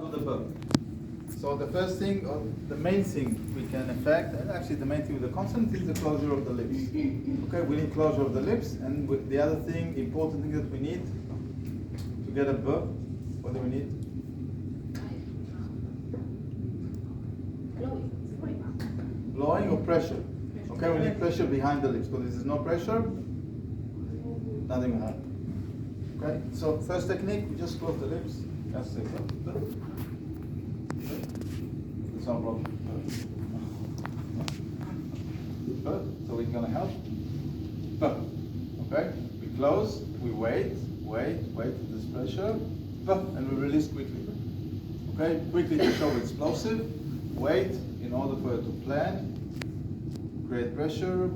Do the book. So the first thing, or the main thing we can affect, and actually the main thing with the consonant is the closure of the lips. Okay, we need closure of the lips, and with the other thing, important thing that we need to get a b, what do we need? Blowing or pressure. Okay, we need pressure behind the lips, because if there's no pressure, nothing will happen. Okay, so first technique, we just close the lips. That's it. It's no problem. Good. So we're gonna help. Okay, we close, we wait for this pressure, and we release quickly. Okay, quickly to show explosive. Wait in order for it to plan. Create pressure.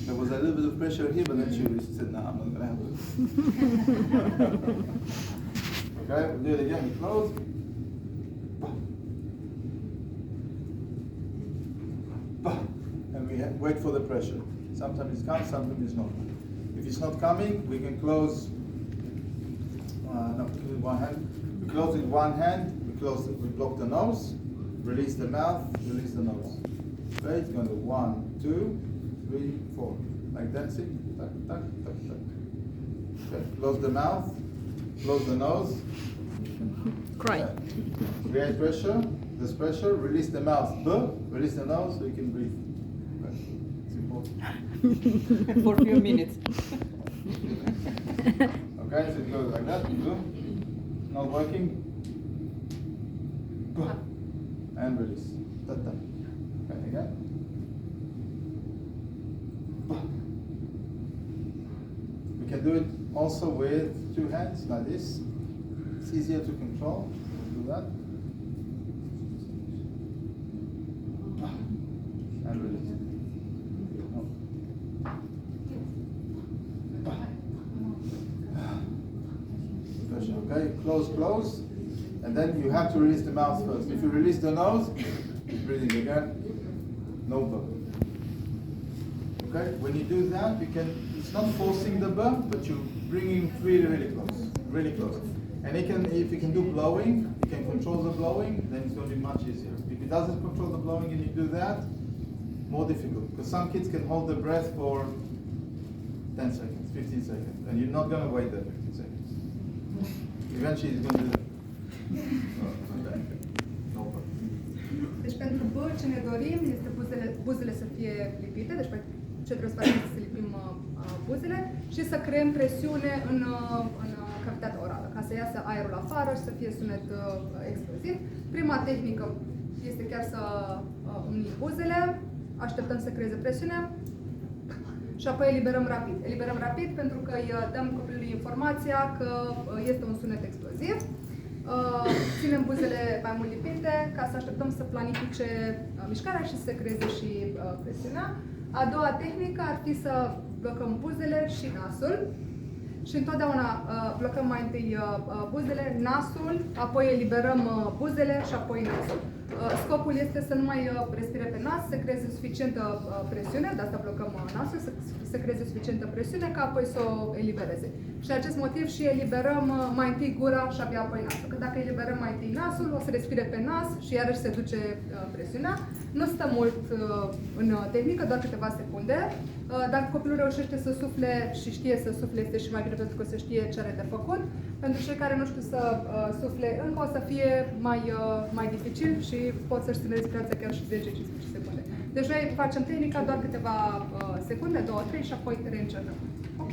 There was a little bit of pressure here, but then she said, "No, I'm not gonna have it." Okay, we'll do it again. We close. And we wait for the pressure. Sometimes it comes, sometimes it's not. If it's not coming, we can close. No, with one hand. We close with one hand. We block the nose. Release the mouth. Release the nose. Okay, it's going to 1, 2, 3, 4. Like dancing. Tuck, tuck, tuck, tuck. Okay, close the mouth. Close the nose. Cry. Okay. Create pressure. This pressure. Release the mouth. Release the nose so you can breathe. Okay. It's important. For a few minutes. Okay, so it goes like that. Not working. And release. Okay, again. We can do it also with 2 hands, like this. It's easier to control. We'll do that. And release. Okay, close. And then you have to release the mouth first. If you release the nose, breathing again, no bubble. Okay, when you do that, it's not forcing the bump, but you're bringing really close. And if you can do blowing, you can control the blowing, then it's going to be much easier. If it doesn't control the blowing and you do that, more difficult. Because some kids can hold their breath for 10 seconds, 15 seconds, and you're not going to wait there 15 seconds. Eventually it's going to do that. Deci pentru B ce ne dorim este buzele să fie lipite, deci ce trebuie să facem este să lipim buzele și să creăm presiune în cavitatea orală, ca să iasă aerul afară și să fie sunet exploziv. Prima tehnică este chiar să unim buzele, așteptăm să creeze presiunea și apoi eliberăm rapid. Eliberăm rapid pentru că îi dăm copilului informația că este un sunet exploziv. Ținem buzele mai mult lipite ca să așteptăm să planifice mișcarea și să creeze și presiunea. A doua tehnică ar fi să blocăm buzele și nasul și întotdeauna blocăm mai întâi buzele, nasul, apoi eliberăm buzele și apoi nasul. Scopul este să nu mai respire pe nas, să creeze suficientă presiune, de asta blocăm nasul, să creeze suficientă presiune ca apoi să o elibereze. Și de acest motiv și eliberăm mai întâi gura și abia apoi nasul. Că dacă eliberăm mai întâi nasul, o să respire pe nas și iarăși se duce presiunea. Nu stă mult în tehnică, doar câteva secunde. Dacă copilul reușește să sufle și știe să sufle, este și mai bine pentru că se știe ce are de făcut. Pentru cei care nu știu să sufle, încă o să fie mai dificil și pot să-și țină respirația chiar și 10-15 secunde. Deci noi facem tehnica doar câteva secunde, 2-3 și apoi reîncercăm. Ok?